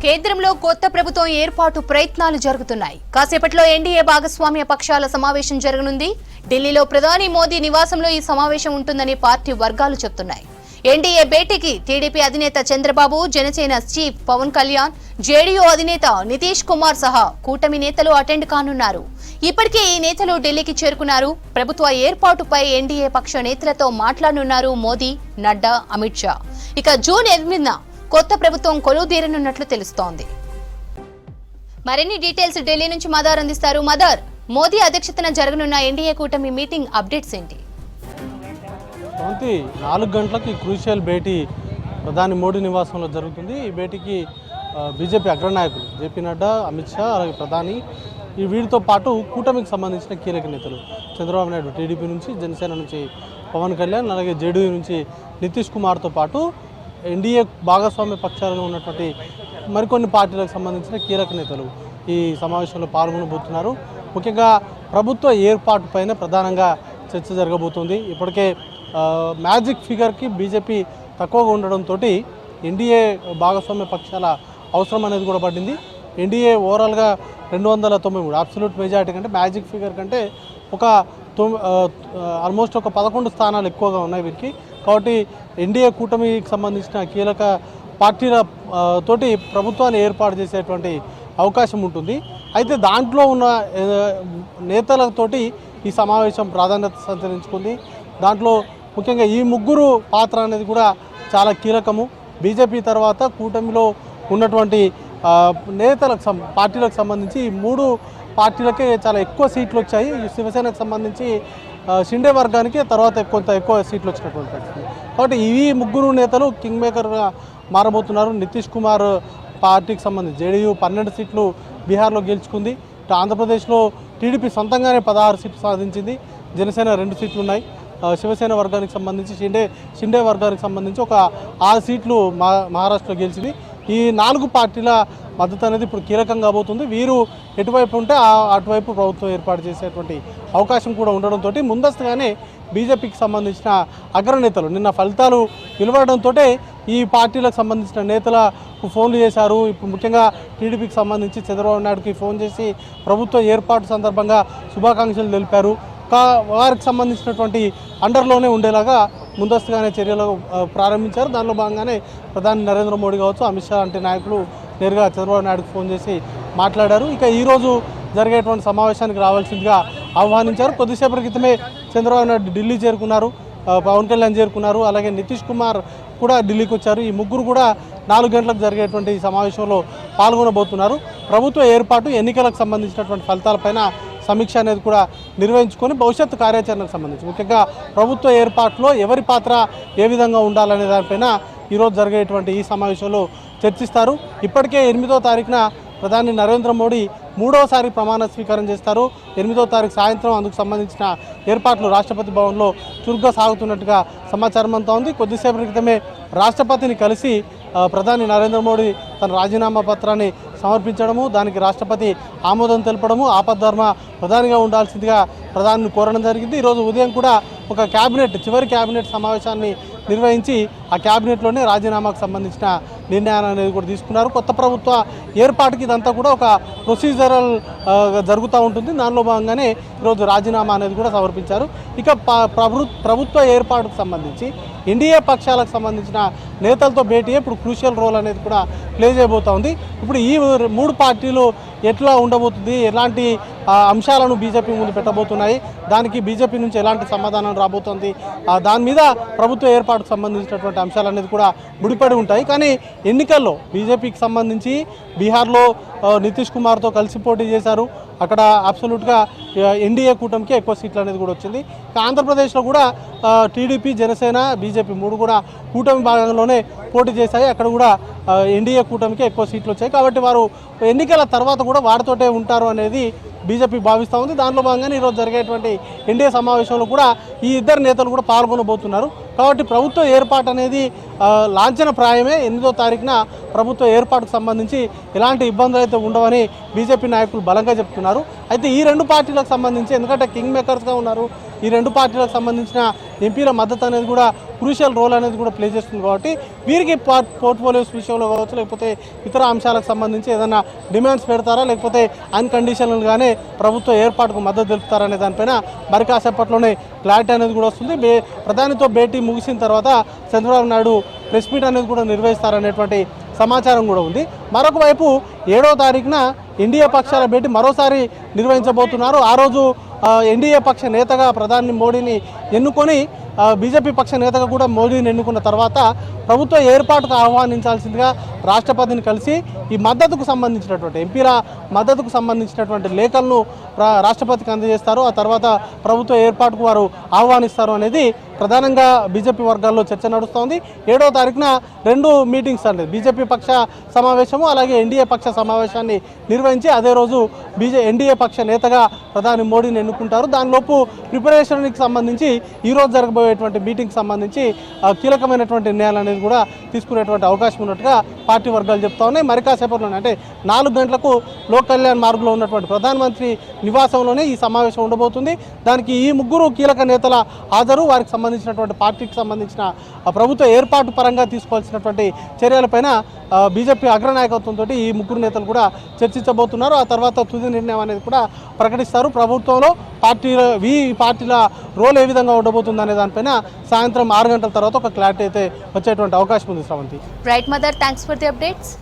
కేంద్రంలో కొత్త ప్రభుత్వం ఏర్పాటు ప్రయత్నాలు జరుగుతున్నాయి. కాసేపట్లో ఎన్డీఏ భాగస్వామ్య పక్షాల సమావేశం జరగనుంది. ఢిల్లీలో ప్రధాని మోదీ నివాసంలో ఈ సమావేశం ఉంటుందని పార్టీ వర్గాలు చెబుతున్నాయి. ఎన్డీఏ భేటీకి టీడీపీ అధినేత చంద్రబాబు, జనసేన చీఫ్ పవన్ కళ్యాణ్, జేడీయూ అధినేత నితీష్ కుమార్ సహా కూటమి నేతలు అటెండ్ కానున్నారు. ఇప్పటికే ఈ నేతలు ఢిల్లీకి చేరుకున్నారు. ప్రభుత్వ ఏర్పాటుపై ఎన్డీఏ పక్ష నేతలతో మాట్లాడనున్నారు మోదీ, నడ్డా, అమిత్ షా. ఇక జూన్ 8న కొత్త ప్రభుత్వం కొలువుదీరనున్నట్లు తెలుస్తోంది. మరిన్ని డీటెయిల్స్ ఢిల్లీ నుంచి మదార్ అందిస్తారు. మదార్, మోదీ అధ్యక్షతన జరగనున్న ఎన్డీఏ కూటమి మీటింగ్ అప్డేట్స్ ఏంటి? 4 గంటలకి క్రూషియల్ భేటీ ప్రధాని మోడీ నివాసంలో జరుగుతుంది. ఈ భేటీకి బీజేపీ అగ్రనాయకులు జేపీ నడ్డా, అమిత్ షా, అలాగే ప్రధాని వీటితో పాటు కూటమికి సంబంధించిన కీలక నేతలు చంద్రబాబు నాయుడు టీడీపీ నుంచి, జనసేన నుంచి పవన్ కళ్యాణ్, అలాగే జేడీయూ నుంచి నితీష్ కుమార్తో పాటు ఎన్డీఏ భాగస్వామ్య పక్షాలుగా ఉన్నటువంటి మరికొన్ని పార్టీలకు సంబంధించిన కీలక నేతలు ఈ సమావేశంలో పాల్గొనబోతున్నారు. ముఖ్యంగా ప్రభుత్వ ఏర్పాటు పైన ప్రధానంగా చర్చ జరగబోతుంది. ఇప్పటికే మ్యాజిక్ ఫిగర్కి బీజేపీ తక్కువగా ఉండడంతో ఎన్డీఏ భాగస్వామ్య పక్షాల అవసరం అనేది కూడా పడింది. ఎన్డీఏ ఓవరాల్గా 293 అబ్సల్యూట్ మెజారిటీ కంటే మ్యాజిక్ ఫిగర్ కంటే ఆల్మోస్ట్ ఒక 11 స్థానాలు ఎక్కువగా ఉన్నాయి వీరికి. కాబట్టి ఎన్డీఏ కూటమికి సంబంధించిన కీలక పార్టీల తోటి ప్రభుత్వాన్ని ఏర్పాటు చేసేటువంటి అవకాశం ఉంటుంది. అయితే దాంట్లో ఉన్న నేతలతోటి ఈ సమావేశం ప్రాధాన్యత సంతరించుకుంది. దాంట్లో ముఖ్యంగా ఈ ముగ్గురు పాత్ర అనేది కూడా చాలా కీలకము. బీజేపీ తర్వాత కూటమిలో ఉన్నటువంటి పార్టీలకు సంబంధించి ఈ 3 పార్టీలకే చాలా ఎక్కువ సీట్లు వచ్చాయి. శివసేనకు సంబంధించి షిండే వర్గానికి తర్వాత కొంత ఎక్కువ సీట్లు వచ్చినటువంటి పరిస్థితి. కాబట్టి ఈ ముగ్గురు నేతలు కింగ్ మేకర్గా మారబోతున్నారు. నితీష్ కుమార్ పార్టీకి సంబంధించి జేడీయూ 12 సీట్లు బీహార్లో గెలుచుకుంది. ఆంధ్రప్రదేశ్లో టీడీపీ సొంతంగానే 16 సీట్లు సాధించింది. జనసేన 2 సీట్లు ఉన్నాయి. శివసేన వర్గానికి సంబంధించి షిండే వర్గానికి సంబంధించి ఒక 6 సీట్లు మహారాష్ట్రలో గెలిచింది. ఈ 4 పార్టీల మద్దతు అనేది ఇప్పుడు కీలకంగా కాబోతుంది. వీరు ఎటువైపు ఉంటే అటువైపు ప్రభుత్వం ఏర్పాటు చేసేటువంటి అవకాశం కూడా ఉండడంతో ముందస్తుగానే బీజేపీకి సంబంధించిన అగ్రనేతలు నిన్న ఫలితాలు వెలువడడంతో ఈ పార్టీలకు సంబంధించిన నేతలకు ఫోన్లు చేశారు. ఇప్పుడు ముఖ్యంగా టీడీపీకి సంబంధించి చంద్రబాబు నాయుడుకి ఫోన్ చేసి ప్రభుత్వ ఏర్పాటు సందర్భంగా శుభాకాంక్షలు తెలిపారు. వారికి సంబంధించినటువంటి అండర్లోనే ఉండేలాగా ముందస్తుగానే చర్యలు ప్రారంభించారు. దానిలో భాగంగానే ప్రధాని నరేంద్ర మోడీ కావచ్చు, అమిత్ షా లాంటి నాయకులు నేరుగా చంద్రబాబు నాయుడుకు ఫోన్ చేసి మాట్లాడారు. ఇక ఈరోజు జరిగేటువంటి సమావేశానికి రావాల్సిందిగా ఆహ్వానించారు. కొద్దిసేపటి క్రితమే చంద్రబాబు నాయుడు ఢిల్లీ చేరుకున్నారు, పవన్ కళ్యాణ్ చేరుకున్నారు, అలాగే నితీష్ కుమార్ కూడా ఢిల్లీకి వచ్చారు. ఈ ముగ్గురు కూడా 4 గంటలకు జరిగేటువంటి ఈ సమావేశంలో పాల్గొనబోతున్నారు. ప్రభుత్వ ఏర్పాటు, ఎన్నికలకు సంబంధించినటువంటి ఫలితాలపైన సమీక్ష అనేది కూడా నిర్వహించుకొని భవిష్యత్తు కార్యాచరణకు సంబంధించి ముఖ్యంగా ప్రభుత్వ ఏర్పాటులో ఎవరి పాత్ర ఏ విధంగా ఉండాలనే దానిపైన ఈరోజు జరిగేటువంటి ఈ సమావేశంలో చర్చిస్తారు. ఇప్పటికే 8వ తారీఖున ప్రధాని నరేంద్ర మోడీ 3వసారి ప్రమాణ స్వీకారం చేస్తారు. 8వ తారీఖు సాయంత్రం అందుకు సంబంధించిన ఏర్పాట్లు రాష్ట్రపతి భవన్లో చురుగ్గా సాగుతున్నట్టుగా సమాచారం అంతా ఉంది. కొద్దిసేపటి క్రితమే రాష్ట్రపతిని కలిసి ప్రధాని నరేంద్ర మోడీ తన రాజీనామా పత్రాన్ని సమర్పించడము, దానికి రాష్ట్రపతి ఆమోదం తెలపడము, ఆపద్ధర్మ ప్రధానిగా ఉండాల్సిందిగా ప్రధానిని కోరడం జరిగింది. ఈరోజు ఉదయం కూడా ఒక చివరి క్యాబినెట్ సమావేశాన్ని నిర్వహించి ఆ క్యాబినెట్లోనే రాజీనామాకు సంబంధించిన నిర్ణయాలు అనేది కూడా తీసుకున్నారు. కొత్త ప్రభుత్వ ఏర్పాటుకి ఇదంతా కూడా ఒక ప్రొసీజరల్ జరుగుతూ ఉంటుంది. దానిలో భాగంగానే ఈరోజు రాజీనామా అనేది కూడా సమర్పించారు. ఇక ప్రభుత్వ ఏర్పాటుకు సంబంధించి ఎన్డీఏ పక్షాలకు సంబంధించిన నేతలతో భేటీ ఇప్పుడు క్రూషియల్ రోల్ అనేది కూడా ప్లే చేయబోతూ ఉంది. ఇప్పుడు ఈ 3 పార్టీలు ఎట్లా ఉండబోతుంది, ఎలాంటి అంశాలను బీజేపీ ముందు పెట్టబోతున్నాయి, దానికి బీజేపీ నుంచి ఎలాంటి సమాధానం రాబోతుంది, దాని మీద ప్రభుత్వ ఏర్పాటుకు సంబంధించినటువంటి అంశాలు అనేది కూడా ముడిపడి ఉంటాయి. కానీ ఎన్నికల్లో బీజేపీకి సంబంధించి బీహార్లో నితీష్ కుమార్తో కలిసి పోటీ చేశారు. అక్కడ అబ్సల్యూట్గా ఎన్డీఏ కూటమికి ఎక్కువ సీట్లు అనేది కూడా వచ్చింది. ఆంధ్రప్రదేశ్లో కూడా టీడీపీ, జనసేన, బీజేపీ 3 కూడా కూటమి భాగంలోనే పోటీ చేశాయి. అక్కడ కూడా ఎన్డీఏ కూటమికి ఎక్కువ సీట్లు వచ్చాయి. కాబట్టి వారు ఎన్నికల తర్వాత కూడా వారితోటే ఉంటారు అనేది బీజేపీ భావిస్తూ ఉంది. దాంట్లో భాగంగానే ఈరోజు జరిగేటువంటి ఎన్డీఏ సమావేశంలో కూడా ఈ 2 నేతలు కూడా పాల్గొనబోతున్నారు. కాబట్టి ప్రభుత్వ ఏర్పాటు అనేది లాంఛన ప్రాయమే. 8వ తారీఖున ప్రభుత్వ ఏర్పాటుకు సంబంధించి ఎలాంటి ఇబ్బందులు అయితే ఉండవని బీజేపీ నాయకులు బలంగా చెప్తున్నారు. అయితే ఈ 2 పార్టీలకు సంబంధించి ఎందుకంటే కింగ్ మేకర్స్గా ఉన్నారు, ఈ 2 పార్టీలకు సంబంధించిన ఎంపీల మద్దతు అనేది కూడా క్రూషియల్ రోల్ అనేది కూడా ప్లే చేస్తుంది కాబట్టి వీరికి పోర్ట్ఫోలియోస్ విషయంలో కావచ్చు, లేకపోతే ఇతర అంశాలకు సంబంధించి ఏదైనా డిమాండ్స్ పెడతారా, లేకపోతే అన్కండిషనల్గానే ప్రభుత్వ ఏర్పాటుకు మద్దతు తెలుపుతారా అనే దానిపైన మరి కాసేపట్లోనే క్లారిటీ అనేది కూడా వస్తుంది. ప్రధానితో భేటీ ముగిసిన తర్వాత చంద్రబాబు నాయుడు ప్రెస్ మీట్ అనేది కూడా నిర్వహిస్తారనేటువంటి సమాచారం కూడా ఉంది. మరొక వైపు 7వ తారీఖున ఎన్డీఏ పక్షాల భేటీ మరోసారి నిర్వహించబోతున్నారు. ఆ రోజు ఎన్డీఏ పక్ష నేతగా ప్రధాని మోడీని ఎన్నుకొని బీజేపీ పక్ష నేతగా కూడా మోడీని ఎన్నుకున్న తర్వాత ప్రభుత్వ ఏర్పాటుకు ఆహ్వానించాల్సిందిగా రాష్ట్రపతిని కలిసి ఈ మద్దతుకు సంబంధించినటువంటి ఎంపీల మద్దతుకు సంబంధించినటువంటి లేఖలను రాష్ట్రపతికి అందజేస్తారు. ఆ తర్వాత ప్రభుత్వ ఏర్పాటుకు వారు ఆహ్వానిస్తారు అనేది ప్రధానంగా బీజేపీ వర్గాల్లో చర్చ నడుస్తోంది. 7వ తారీఖున 2 మీటింగ్స్ అనేది బీజేపీ పక్ష సమావేశము అలాగే ఎన్డీఏ పక్ష సమావేశాన్ని నిర్వహించి అదే రోజు ఎన్డీఏ పక్ష నేతగా ప్రధాని మోడీని ఎన్నుకుంటారు. దానిలోపు ప్రిపరేషన్కి సంబంధించి ఈరోజు జరగబోయేటువంటి మీటింగ్కి సంబంధించి కీలకమైనటువంటి నిర్ణయాలు అనేది కూడా తీసుకునేటువంటి అవకాశం ఉన్నట్టుగా పార్టీ వర్గాలు చెప్తా ఉన్నాయి. మరి కాసేపట్లోనే అంటే 4 గంటలకు లోక్ కళ్యాణ్ మార్గ్లో ఉన్నటువంటి ప్రధానమంత్రి నివాసంలోనే ఈ సమావేశం ఉండబోతుంది. దానికి ఈ 3 కీలక నేతల హాజరు, వారికి సంబంధించినటువంటి పార్టీకి సంబంధించిన ప్రభుత్వ ఏర్పాటు పరంగా తీసుకోవాల్సినటువంటి చర్యలపైన బీజేపీ అగ్రనాయకత్వంతో ఈ 3 నేతలు కూడా చర్చించబోతున్నారు. ఆ తర్వాత తుది నిర్ణయం అనేది కూడా ప్రకటిస్తారు. ప్రభుత్వంలో పార్టీల రోల్ ఏ విధంగా ఉండబోతుంది అనే దానిపైన సాయంత్రం 6 గంటల తర్వాత ఒక క్లారిటీ అయితే వచ్చేటువంటి అవకాశం ఉంది. Sravanthi. Right mother, thanks for the updates.